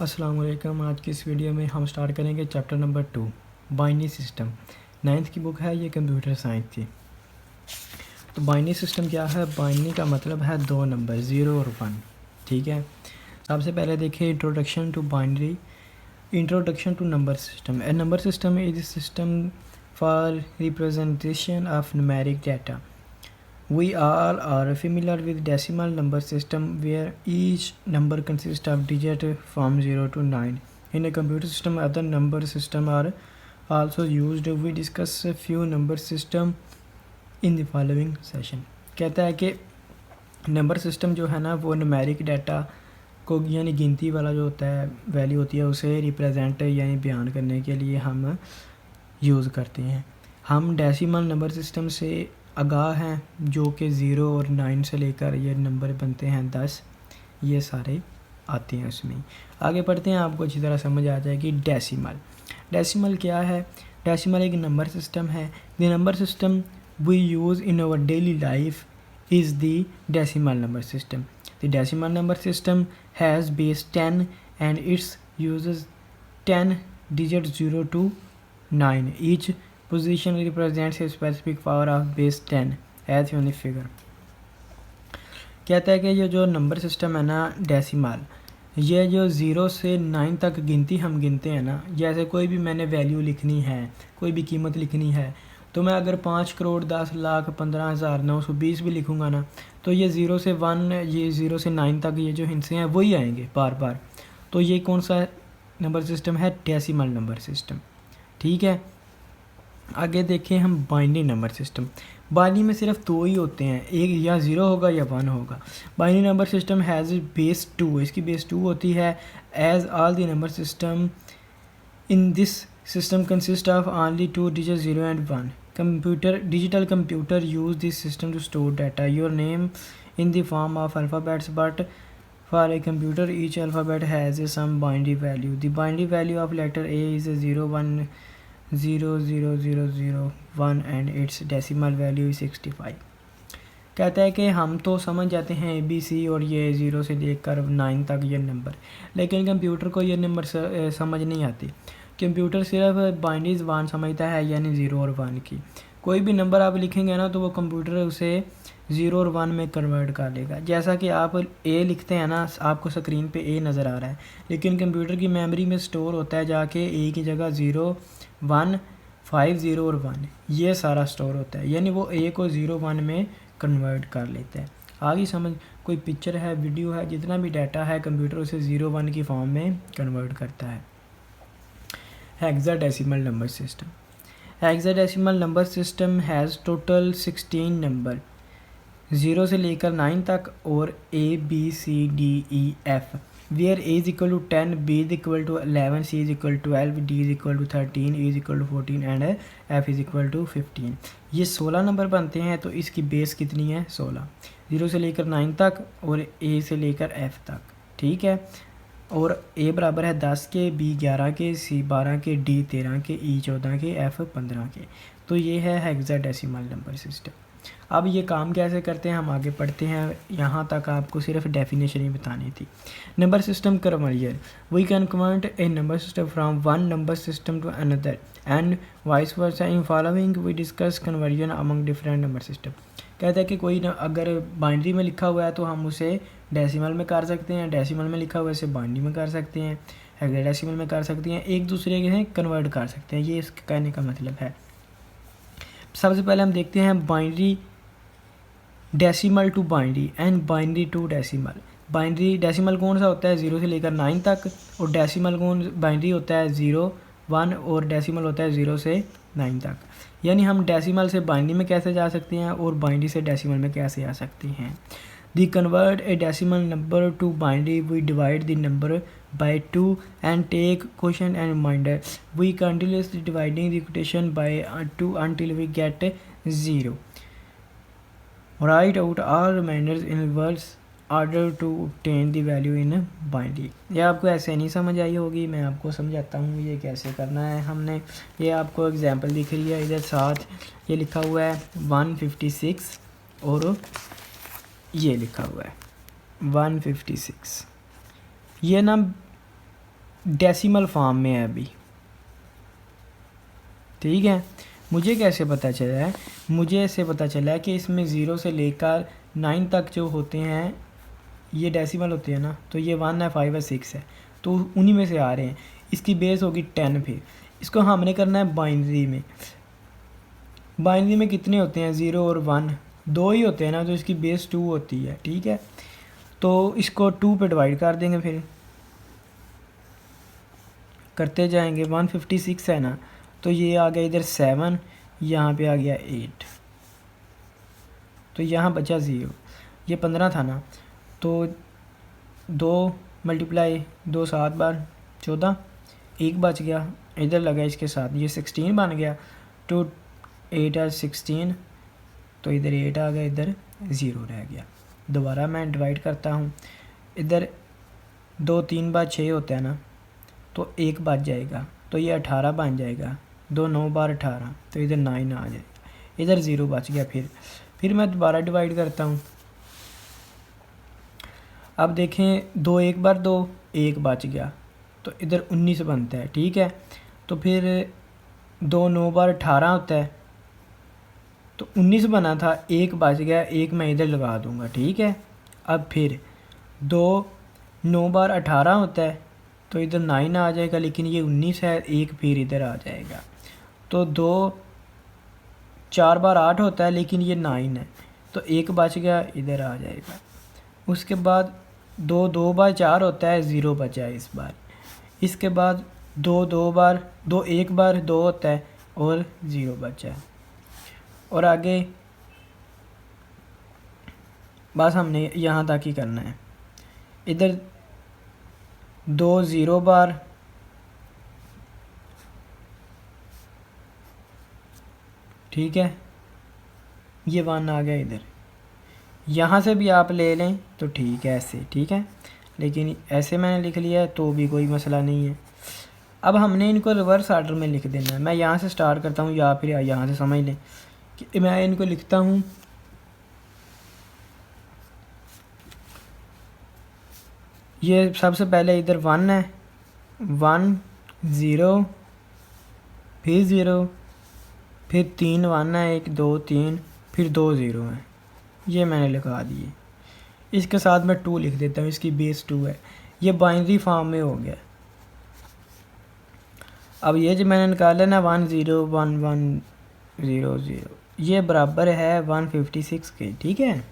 अस्सलाम वालेकुम। आज की इस वीडियो में हम स्टार्ट करेंगे chapter number 2 binary system. 9th की बुक है ये, कंप्यूटर साइंस की। तो बाइनरी सिस्टम क्या है? बाइनरी का मतलब है दो नंबर, 0 और 1। ठीक है, सबसे पहले देखिए introduction to binary. Introduction to number system. A number system is system for representation of numeric data. We all are familiar with decimal number system where each number consists of digits from 0 to 9. In a computer system, other number system are also used. We discuss a few number system in the following session. कहता है कि number system जो है ना वो numeric data को यानी गिनती वाला जो होता है वैल्यू होती है उसे रिप्रेजेंट यानी बयान करने के लिए हम यूज़ करते हैं। हम डेसिमल नंबर सिस्टम से आगाह हैं जो कि 0 और 9 से लेकर ये नंबर बनते हैं 10, ये सारे आते हैं उसमें। आगे पढ़ते हैं, आपको अच्छी तरह समझ आ जाएगी। डेसिमल। डेसिमल क्या है? डेसिमल एक नंबर सिस्टम है। The number system we use in our daily life is the decimal number system. The decimal number system has base 10 and its uses 10 digits 0 to 9. Each position represents a specific power of base 10 as shown in the figure. कहता है कि ये जो number system है ना decimal, ये जो 0 से 9 तक गिनती हम गिनते हैं ना, जैसे कोई भी मैंने वैल्यू लिखनी है, कोई भी कीमत लिखनी है, तो मैं अगर 5,10,15,920 भी लिखूंगा ना, तो ये 0 से 1, ये 0 से 9 तक ये जो हिस्से हैं वही आएंगे बार बार। तो ये कौन सा नंबर सिस्टम है? Decimal number system. ठीक है, आगे देखें हम बाइनरी नंबर सिस्टम। बाइनरी में सिर्फ दो ही होते हैं, एक या 0 होगा या 1 होगा। Binary number system has base 2, इसकी बेस 2 होती है। As all the number system in this system consist of only 2 digits 0 and 1. Digital computer use this system to store data, your name in the form of alphabets, but for a computer each alphabet has some binary value. The binary value of letter A is 0 1 0 0 0 0 1 and its decimal value is 65. कहता है कि हम तो समझ जाते हैं ABC और ये 0 से लेकर 9 तक ये नंबर, लेकिन कंप्यूटर को ये नंबर समझ नहीं आती। कंप्यूटर सिर्फ बाइनरी ज़बान समझता है, यानी 0 और 1 की। कोई भी नंबर आप लिखेंगे ना तो वो कंप्यूटर उसे 0 और 1 में कन्वर्ट कर लेगा। जैसा कि आप A लिखते हैं ना, आपको स्क्रीन पे A नज़र आ रहा है, लेकिन कंप्यूटर की मेमोरी में स्टोर होता है जाके A की जगह 0 1 5 0 और 1, ये सारा स्टोर होता है, यानी वो A को 0 1 में कन्वर्ट कर लेता है। आगे समझ, कोई पिक्चर है, वीडियो है, जितना भी डाटा है कंप्यूटर उसे 0 1 की फॉर्म में कन्वर्ट करता है। Hexadecimal number system. Hexadecimal number system has total 16 number 0 से लेकर 9 तक और ABCDEF, where A is equal to 10, B is equal to 11, C is equal to 12, D is equal to 13, E is equal to 14 and F is equal to 15। ये 16 number बनते हैं, तो इसकी base कितनी है? 16, 0 से लेकर 9 तक और A से लेकर F तक। ठीक है, और A बराबर है 10 के, B 11 के, C 12 के, D 13 के, E 14 के, F 15 के। तो ये है हेक्साडेसिमल नंबर सिस्टम। अब ये काम कैसे करते हैं हम आगे पढ़ते हैं, यहाँ तक आपको सिर्फ डेफिनेशन ही बतानी थी। Number system conversion. We can convert a number system from one number system to another and vice versa. In following we discuss conversion among different number system. कहता है कि कोई अगर बाइनरी में लिखा हुआ है तो हम उसे डेसिमल में कर सकते हैं, डेसिमल में लिखा हुआ है इसे बाइनरी में कर सकते हैं, हेक्साडेसिमल में कर सकते हैं, एक दूसरे के कन्वर्ट कर सकते हैं। ये इसके कहने का मतलब है। सबसे पहले हम देखते हैं binary decimal to binary and binary to decimal. Binary decimal कौन सा होता है? 0 से लेकर 9 तक, और डेसिमल बाइनरी होता है 0 1 और डेसिमल होता है 0 से 9 तक। यानी हम डेसिमल से बाइनरी में कैसे जा सकते हैं और बाइनरी से डेसिमल में कैसे आ सकते हैं। The convert a decimal number to binary, we divide the number by 2 and take quotient and remainder. We continuously dividing the quotient by 2 until we get 0. Write out all remainders in reverse order to obtain the value in binary. ये आपको ऐसे नहीं समझ आई होगी, मैं आपको समझाता हूँ ये कैसे करना है। हमने ये आपको एग्जांपल दिख रही है इधर साथ, ये लिखा हुआ है 156 और ये लिखा हुआ है 156। ये ना डेसिमल फॉर्म में है अभी, ठीक है। मुझे कैसे पता चला है, मुझे ऐसे पता चला है कि इसमें 0 से लेकर 9 तक जो होते हैं ये डेसिमल होते हैं ना, तो ये 1 है, 5 है, 6 है, तो उन्हीं में से आ रहे हैं। इसकी बेस होगी 10। फिर इसको हमने करना है बाइनरी में। बाइनरी में कितने होते हैं, 0 और 1, 2 ही होते हैं ना, तो इसकी बेस 2 होती है, ठीक है। तो इसको 2 पे डिवाइड कर देंगे, फिर करते जाएंगे। 156 है ना, तो ये आ गया इधर 7, यहाँ पे आ गया 8, तो यहाँ बचा 0। ये 15 था ना, तो 2 मल्टीप्लाई 2 7 बार 14, 1 बच गया, इधर लगा इसके साथ, ये 16 बन गया। 2 8 है 16, तो इधर 8 आ गया, इधर 0 रह गया। दोबारा मैं डिवाइड करता हूँ, इधर 2 3 बार 6 होता है ना, तो 1 बच जाएगा, तो ये 18 बन जाएगा। 2 9 बार 18, तो इधर 9 आ जाएगा, इधर 0 बच गया। फिर मैं दोबारा डिवाइड करता हूँ। अब देखें 2 1 बार 2, 1 बच गया, तो इधर 19 बनता है, ठीक है। तो फिर 2 9 बार 18 होता है, तो 19 बना था, 1 बच गया, 1 मैं इधर लगा दूंगा, ठीक है। अब फिर 2 9 बार 18 होता है, तो इधर 9 आ जाएगा, लेकिन ये 19 है, 1 फिर इधर आ जाएगा। तो 2 4 बार 8 होता है, लेकिन ये 9 है, तो 1 बच गया, इधर आ जाएगा। उसके बाद 2 2 बार 4 होता है, 0 बचा है इस बार। इसके बाद 2 2 बार 2 1 बार 2 होता है, और 0 बचा है। और आगे बस हमने यहाँ तक ही करना है। इधर 2 0 बार, ठीक है, ये 1 आ गया इधर। यहाँ से भी आप ले लें तो ठीक है, ऐसे ठीक है, लेकिन ऐसे मैंने लिख लिया है तो भी कोई मसला नहीं है। अब हमने इनको रिवर्स आर्डर में लिख देना है। मैं यहाँ से स्टार्ट करता हूँ, या फिर यहाँ से समझ लें कि मैं इनको लिखता हूँ। ये सबसे पहले इधर 1 है, 1 0, फिर 0, फिर 3 1 है, 1 2 3, फिर 2 0 है, ये मैंने लिखा दिए। इसके साथ मैं 2 लिख देता हूँ, इसकी बेस 2 है। ये बाइनरी फॉर्म में हो गया। अब ये जो मैंने निकाला ना 1 0 1 1 0 0, ये बराबर है 156 के, ठीक है।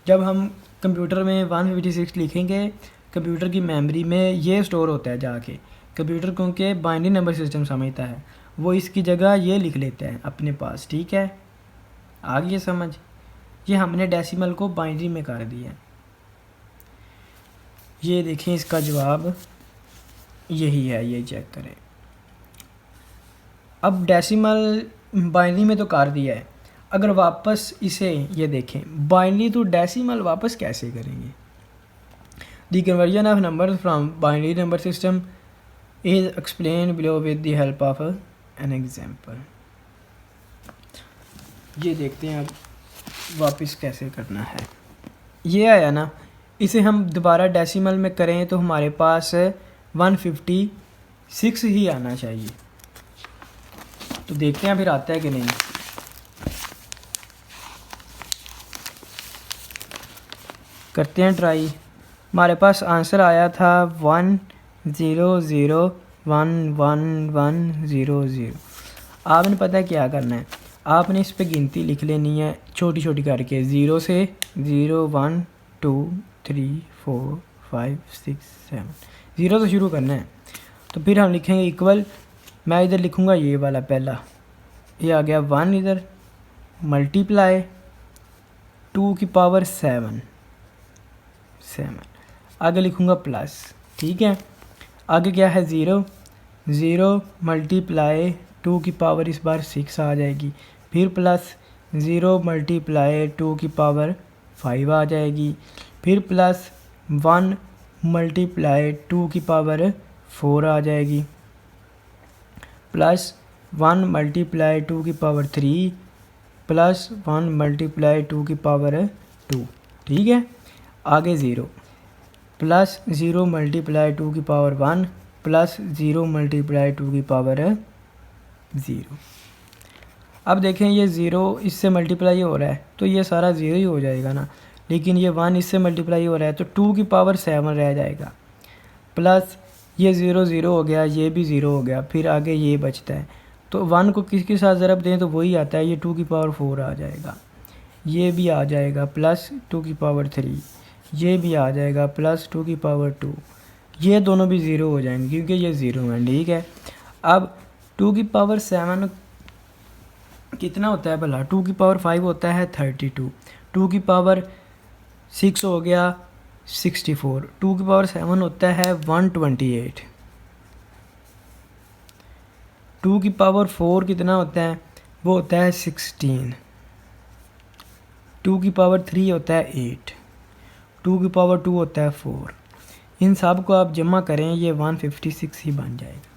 जब हम कंप्यूटर में 156 लिखेंगे, कंप्यूटर की मेमोरी में ये स्टोर होता है जाके। कंप्यूटर क्योंकि बाइनरी नंबर सिस्टम समझता है, वो इसकी जगह ये लिख लेता है अपने पास, ठीक है। आ गई समझ। ये हमने डेसिमल को बाइनरी में कर दिया। ये देखें, इसका जवाब यही है, ये चेक करें। अब डेसिमल बाइनरी में तो कर दिया है, अगर वापस इसे ये देखें बाइनरी टू डेसिमल वापस कैसे करेंगे। The conversion of numbers from binary number system is explain below with the help of an example. ये देखते हैं अब वापस कैसे करना है। ये आया ना, इसे हम दोबारा डेसिमल में करें तो हमारे पास 156 ही आना चाहिए। तो देखते हैं फिर आता है कि नहीं। करते हैं ट्राई। हमारे पास आंसर आया था 1 0 0 1 1 1 0 0। आपने पता है क्या करना है, आपने इस पे गिनती लिख लेनी है छोटी छोटी करके, 0 से 0 1 2 3 4 5 6 7, 0 से शुरू करना है। तो फिर हम लिखेंगे इक्वल, मैं इधर लिखूँगा ये वाला पहला, ये आ गया 1 इधर, मल्टीप्लाई 2 की पावर 7, आगे लिखूँगा प्लस, ठीक है। आगे क्या है 0 0 मल्टीप्लाई 2 की पावर इस बार 6 आ जाएगी, फिर प्लस 0 मल्टीप्लाई 2 की पावर 5 आ जाएगी, फिर प्लस 1 मल्टीप्लाई 2 की पावर 4 आ जाएगी, प्लस 1 मल्टीप्लाई 2 की पावर 3, प्लस 1 मल्टीप्लाई 2 की पावर 2, ठीक है। आगे 0 प्लस 0 मल्टीप्लाई 2 की पावर 1, प्लस 0 मल्टीप्लाई 2 की पावर 0। अब देखें ये 0 इससे मल्टीप्लाई हो रहा है तो ये सारा 0 ही हो जाएगा ना, लेकिन ये 1 इससे मल्टीप्लाई हो रहा है तो 2 की पावर 7 रह जाएगा, प्लस ये 0 0 हो गया, ये भी 0 हो गया, फिर आगे ये बचता है। तो 1 को किसके साथ ज़रब दें तो वही आता है, ये 2 की पावर 4 आ जाएगा, ये भी आ जाएगा प्लस 2 की पावर 3, ये भी आ जाएगा प्लस 2 की पावर 2, ये दोनों भी 0 हो जाएंगे क्योंकि ये 0 है। ठीक है, अब 2 की पावर 7 कितना होता है भला, 2 की पावर 5 होता है 32, 2 की पावर 6 हो गया 64, 2 की पावर 7 होता है 128, 2 की पावर 4 कितना होता है, वो होता है 16, 2 की पावर 3 होता है 8, 2 की पावर 2 होता है 4। इन सब को आप जमा करें ये 156 ही बन जाएगा।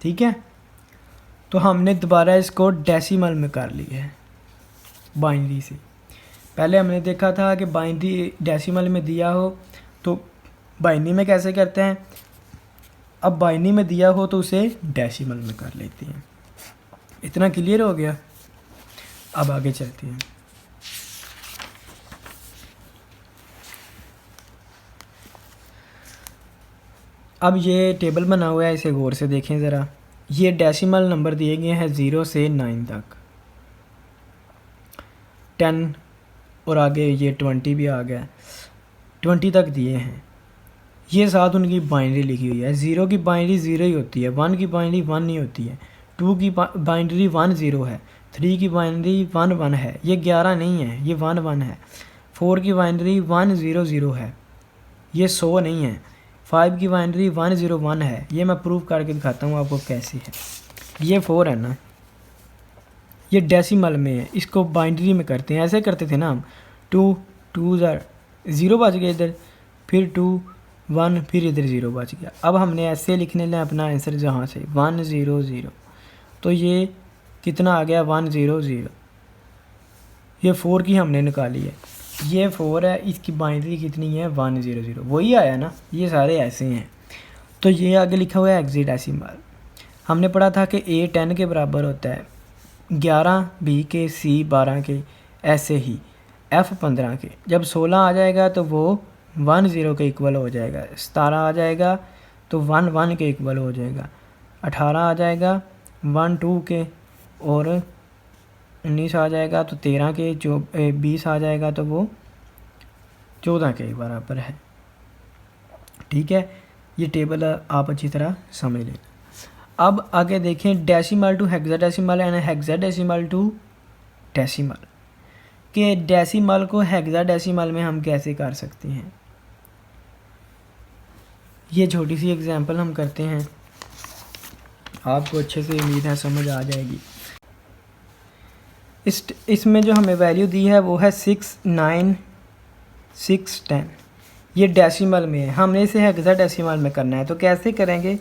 ठीक है, तो हमने दोबारा इसको डेसिमल में कर लिया है बाइनरी से। पहले हमने देखा था कि बाइनरी डेसिमल में दिया हो तो बाइनरी में कैसे करते हैं, अब बाइनरी में दिया हो तो उसे डेसिमल में कर लेते हैं। इतना क्लियर हो गया, अब आगे चलते हैं। अब ये टेबल बना हुआ है, इसे गौर से देखें ज़रा। ये डेसिमल नंबर दिए गए हैं 0 से 9 तक, 10 और आगे ये 20 भी आ गया, 20 तक दिए हैं। ये साथ उनकी बाइनरी लिखी हुई है। 0 की बाइनरी 0 ही होती है, 1 की बाइनरी 1 नहीं होती है, 2 की बाइनरी 1 0 है, 3 की बाइनरी 1 1 है, ये 11 नहीं है, ये 1 1 है, 4 की बाइनरी 1 0 0 है, ये 100 नहीं है, 5 की बाइनरी 1 0 1 है। ये मैं प्रूव करके दिखाता हूँ आपको कैसे है। ये 4 है ना, ये डेसिमल में है, इसको बाइनरी में करते हैं। ऐसे करते थे ना हम, 2 2 0 बच गया इधर, फिर 2 1, फिर इधर 0 बच गया। अब हमने ऐसे लिखने लें अपना आंसर जहाँ से 1 0 0, तो ये कितना आ गया 1 0 0। ये 4 की हमने निकाली है, ये 4 है, इसकी बाइनरी कितनी है 1 0 0, वही आया ना, ये सारे ऐसे हैं। तो ये आगे लिखा हुआ है हेक्साडेसिमल। हमने पढ़ा था कि A 10 के बराबर होता है, 11 B के, C 12 के, ऐसे ही F 15 के। जब 16 आ जाएगा तो वो 1 0 के इक्वल हो जाएगा, 17 आ जाएगा तो 1 1 के इक्वल हो जाएगा, 18 आ जाएगा 1 2 के, और 19 आ जाएगा तो 13 के, जो 20 आ जाएगा तो वो 14 के बराबर है। ठीक है, ये टेबल आप अच्छी तरह समझ लें। अब आगे देखें decimal to hexadecimal and hexadecimal to decimal, कि डेसिमल को हेक्साडेसिमल में हम कैसे कर सकते हैं। ये छोटी सी एग्जांपल हम करते हैं, आपको अच्छे से उम्मीद है समझ आ जाएगी। इसमें जो हमें वैल्यू दी है वो है 6 9 6 10। ये डेसिमल में है, हमने इसे हेक्साडेसिमल में करना है। तो कैसे करेंगे,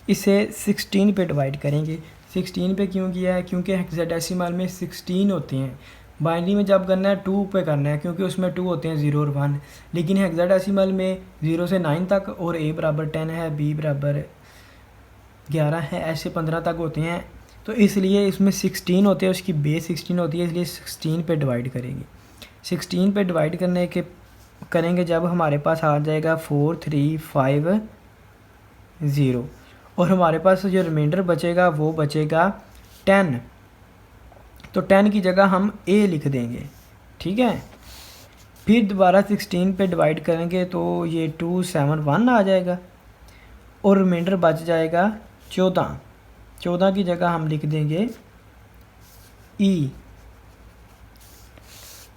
इसे 16 पे डिवाइड करेंगे। 16 पे क्यों किया है, क्योंकि हेक्साडेसिमल में 16 होते हैं। बाइनरी में जब करना है 2 पे करना है, क्योंकि उसमें 2 होते हैं 0 और 1। लेकिन हेक्साडेसिमल में 0 से 9 तक, और A बराबर 10 है, B बराबर 11 है, ऐसे 15 तक होते हैं। तो इसलिए इसमें 16 होते हैं, उसकी बेस 16 होती है, इसलिए 16 पे डिवाइड करेंगे। 16 पे डिवाइड करने के करेंगे जब हमारे पास आ जाएगा 4 3 5 0, और हमारे पास जो रिमाइंडर बचेगा वो बचेगा 10। तो 10 की जगह हम A लिख देंगे। ठीक है, फिर दोबारा 16 पे डिवाइड करेंगे तो ये 2 7 1 आ जाएगा, और रिमाइंडर बच जाएगा 14। 14 की जगह हम लिख देंगे E।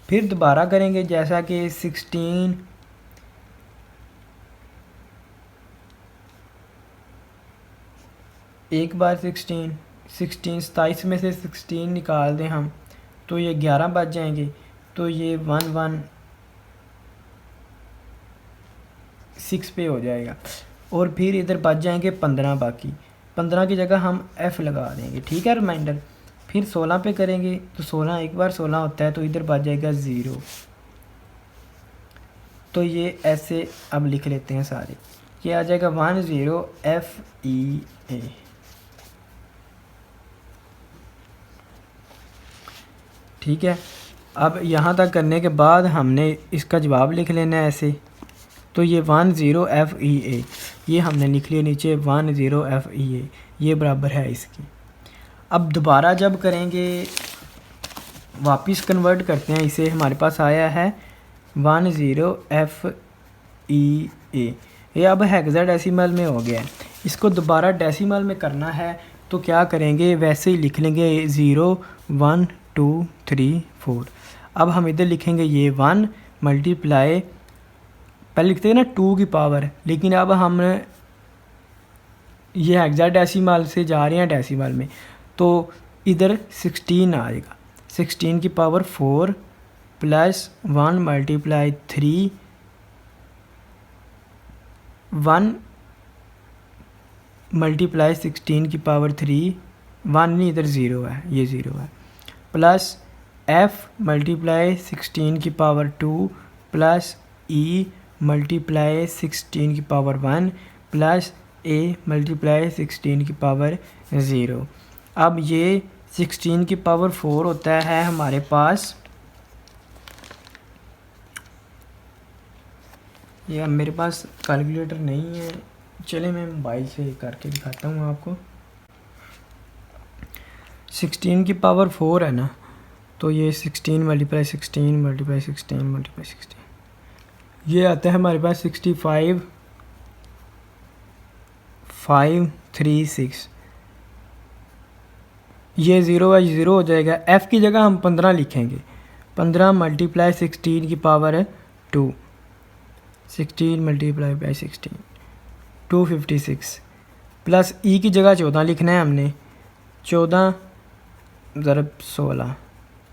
फिर दोबारा करेंगे जैसा कि 16 एक बार 16 27 में से 16 निकाल दें हम तो ये 11 बच जाएंगे, तो ये 1 1 6 पे हो जाएगा, और फिर इधर बच जाएंगे 15 बाकी। 15 की जगह हम F लगा देंगे। ठीक है, रिमाइंडर। फिर 16 पे करेंगे तो 16 एक बार 16 होता है, तो इधर बच जाएगा 0। तो ये ऐसे अब लिख लेते हैं सारे। ये आ जाएगा 10FEA। ठीक है, अब यहाँ तक करने के बाद हमने इसका जवाब लिख लेना है ऐसे। तो ये 10FEA ये हमने लिख लिया नीचे 10FEA, ये बराबर है इसकी। अब दोबारा जब करेंगे वापस कन्वर्ट करते हैं इसे, हमारे पास आया है 10FEA, ये अब हेक्साडेसिमल में हो गया है। इसको दोबारा डेसिमल में करना है तो क्या करेंगे, वैसे ही लिख लेंगे 0 1 2 3 4। अब हम इधर लिखेंगे ये 1 मल्टीप्लाई, पहले लिखते हैं ना 2 की पावर, लेकिन अब हम ये हेक्साडेसिमल से जा रहे हैं डेसिमल में, तो इधर 16 आएगा। 16 की पावर 4 प्लस 1 मल्टीप्लाई 3, 1 मल्टीप्लाई 16 की पावर 3, 1 नहीं इधर 0 है, ये 0 है, प्लस f मल्टीप्लाई 16 की पावर 2 प्लस e मल्टीप्लाई 16 की पावर 1 प्लस a मल्टीप्लाई 16 की पावर 0। अब ये 16 की पावर 4 होता है हमारे पास, ये अब मेरे पास कैलकुलेटर नहीं है, चले मैं मोबाइल से करके दिखाता हूँ आपको। 16 की पावर 4 है ना, तो ये 16 मल्टीप्लाई 16 मल्टीप्लाई 16 मल्टीप्लाई 16, ये आता है हमारे पास 65 536। ये 0 है, 0 हो जाएगा। f की जगह हम 15 लिखेंगे, 15 मल्टीप्लाई 16 की power 2, 16 multiply by 16 256, plus e की जगह 14 लिखना है हमने, 14 ज़रब 16,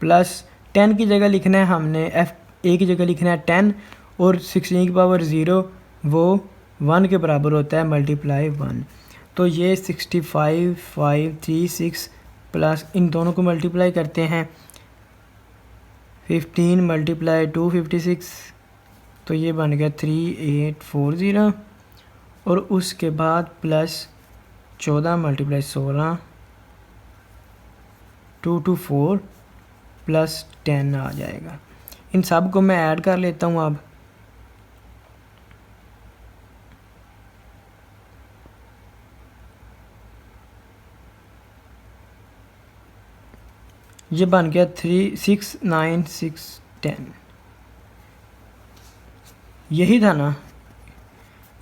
प्लस 10 की जगह लिखना है हमने, f a की जगह लिखना है 10, और 16 की पावर 0 वो 1 के बराबर होता है मल्टीप्लाई 1। तो ये 65 536 प्लस इन दोनों को मल्टीप्लाई करते हैं, 15 मल्टीप्लाई 256, तो ये बन गया 3840, और उसके बाद प्लस 14 मल्टीप्लाई 16 224 प्लस 10 आ जाएगा। इन सब को मैं ऐड कर लेता हूँ। अब ये बन गया 369610, यही था ना,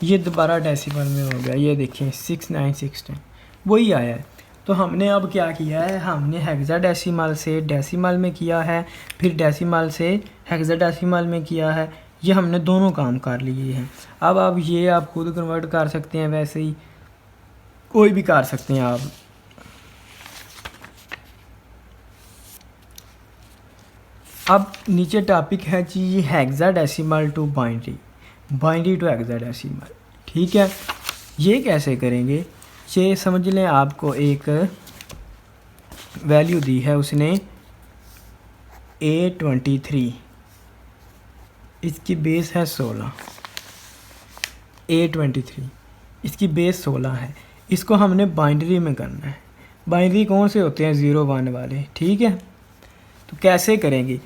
ये दोबारा डेसिमल में हो गया, ये देखिए 69610 वही आया है। तो हमने अब क्या किया है, हमने हेक्साडेसिमल से डेसिमल में किया है, फिर डेसिमल से हेक्साडेसिमल में किया है, ये हमने दोनों काम कर लिए हैं। अब ये आप खुद कन्वर्ट कर सकते हैं, वैसे ही कोई भी कर सकते हैं आप। अब नीचे टॉपिक है जी hexadecimal to binary, binary to hexadecimal. ठीक है, ये कैसे करेंगे, ये समझ लें आपको एक वैल्यू दी है उसने A23, इसकी बेस है 16, A23 इसकी बेस 16 है, इसको हमने बाइनरी में करना है। बाइनरी कौन से होते हैं, 0 1 वाले। ठीक है, तो कैसे करेंगे,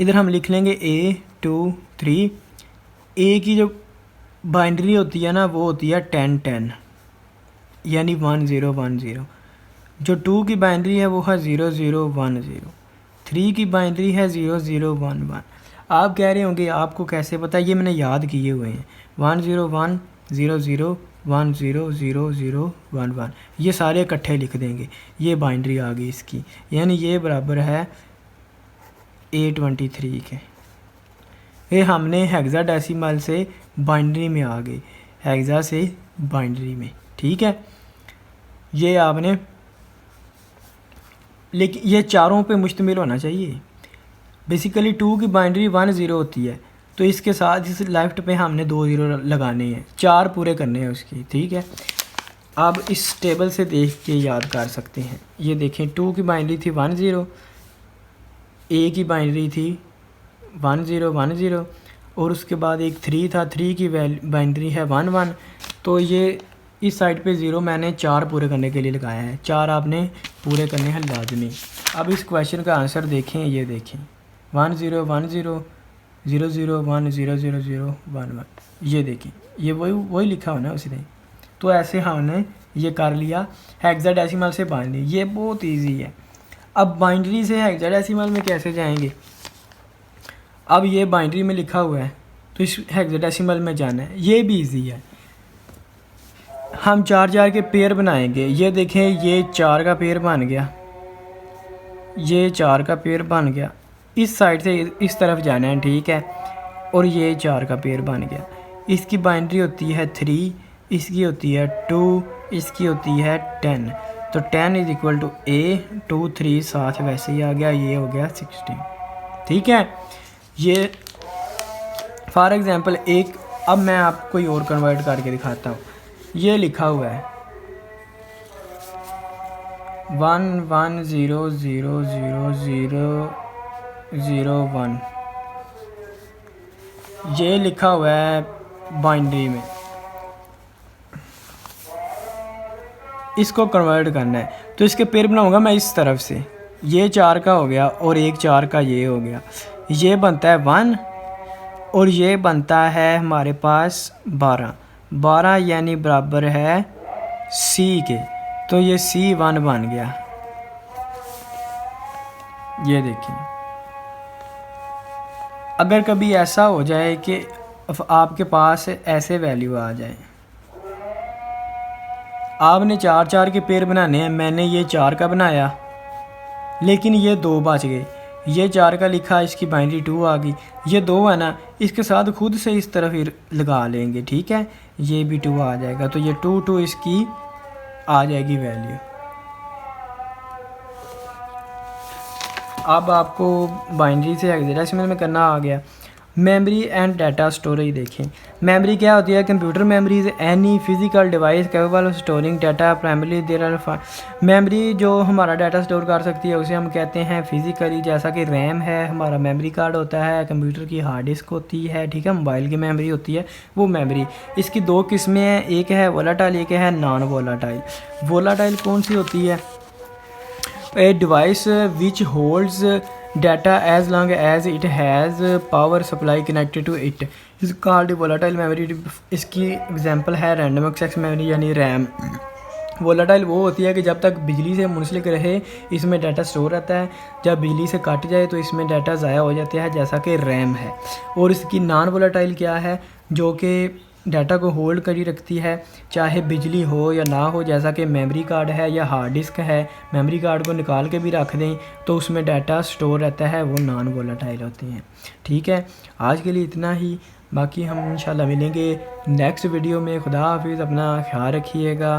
इधर हम लिख लेंगे A23, A की जो बाइनरी होती है ना वो होती है 10 10, यानी 1 0 1 0। जो 2 की बाइनरी है वो है 0 0 1 0। 3 की बाइनरी है 0 0 1 1। आप कह रहे होंगे आपको कैसे पता, ये मैंने याद किए हुए हैं, 1 0 1 0 0 1 0 0 0 1 1, ये सारे इकट्ठे लिख देंगे, ये बाइनरी आ गई इसकी, यानी ये बराबर है A23 के। ये हमने हेक्साडेसिमल से बाइनरी में आ गए, हेक्सा से बाइनरी में। ठीक है, ये आपने, लेकिन ये चारों पे मुश्तमिल होना चाहिए। बेसिकली 2 की बाइनरी 1 0 होती है, तो इसके साथ इस लेफ्ट पे हमने 2 0 लगाने हैं, 4 पूरे करने हैं उसकी। ठीक है, अब इस टेबल से देख के याद कर सकते हैं। ये देखें, 2 की बाइनरी थी 1 0, A की बाइनरी थी 1 0 1 0, और उसके बाद एक 3 था, 3 की बाइनरी है 1 1, तो ये इस साइड पे 0 मैंने 4 पूरे करने के लिए लगाया है, 4 आपने पूरे करने हैं लाजमी। अब इस क्वेश्चन का आंसर देखें, ये देखें 1 0 1 0 0 0 1 0 0 0 1 1, ये देखें ये वही लिखा हो ना उसी तरह। तो ऐसे हमने ये कर लिया, हेक्साडेसिमल से बाइनरी, ये बहुत इजी है। अब बाइनरी से हेक्साडेसिमल में कैसे जाएंगे? अब ये बाइनरी में लिखा हुआ है तो इस हेक्साडेसिमल में जाना है, ये भी इजी है। हम 4 4 के पेयर बनाएंगे, ये देखें ये 4 का पेयर बन गया, ये 4 का पेयर बन गया, इस साइड से इस तरफ जाना है, ठीक है। और ये 4 का पेयर बन गया। इसकी बाइनरी होती है 3, इसकी होती है 2, इसकी होती है 10। तो 10 इज इक्वल टू A 2 3 साथ वैसे ही आ गया, ये हो गया 16, ठीक है। ये फॉर एग्ज़ाम्पल एक, अब मैं आपको कोई और कन्वर्ट करके दिखाता हूँ। ये लिखा हुआ है 1 1 0 0 0 0 0 1, ये लिखा हुआ है बाइनरी में, इसको कन्वर्ट करना है। तो इसके पेयर बनाऊंगा मैं इस तरफ से, ये 4 का हो गया और एक 4 का ये हो गया, ये बनता है 1 और ये बनता है हमारे पास 12 12 यानी बराबर है C के। तो ये C1 बन गया, ये देखिए। अगर कभी ऐसा हो जाए कि आपके पास ऐसे वैल्यू आ जाए, आपने 4 4 के पेयर बनाने हैं, मैंने ये 4 का बनाया लेकिन ये 2 बच गए, ये 4 का लिखा, इसकी बाइनरी 2 आ गई, ये 2 है ना, इसके साथ खुद से इस तरफ लगा लेंगे, ठीक है। ये भी 2 आ जाएगा, तो ये 2 2 इसकी आ जाएगी वैल्यू। अब आपको बाइनरी से हेक्साडेसिमल में करना आ गया। मेमोरी एंड डाटा स्टोरेज देखें। मेमोरी क्या होती है? Computer memory is any physical device capable of storing data primary there are. Memory जो हमारा डाटा स्टोर कर सकती है उसे हम कहते हैं फिजिकली, जैसा कि रैम है, हमारा मेमोरी कार्ड होता है, कंप्यूटर की हार्ड डिस्क होती है, ठीक है, मोबाइल की मेमोरी होती है वो मेमोरी। इसकी 2 किस्में हैं, एक है वोलाटाइल, एक है नॉन वोलाटाइल। वोलाटाइल कौन सी होती है? A device which holds data as long as it has power supply connected to it is called volatile memory। इसकी एग्जांपल है रैंडम एक्सेस मेमोरी यानी रैम। वोलाटाइल वो होती है कि जब तक बिजली से मुंसलिक रहे इसमें डाटा स्टोर रहता है, जब बिजली से कट जाए तो इसमें डाटा ज़ाया हो जाता है, जैसा कि रैम है। और इसकी नॉन वोलाटाइल क्या है? जो कि डाटा को होल्ड करी रखती है चाहे बिजली हो या ना हो, जैसा कि मेमोरी कार्ड है या हार्ड डिस्क है। मेमोरी कार्ड को निकाल के भी रख दें तो उसमें डाटा स्टोर रहता है, वो नॉन वोलाटाइल होती हैं, ठीक है। आज के लिए इतना ही, बाकी हम इंशाल्लाह मिलेंगे नेक्स्ट वीडियो में। खुदा हाफिज़, अपना ख्याल रखिएगा।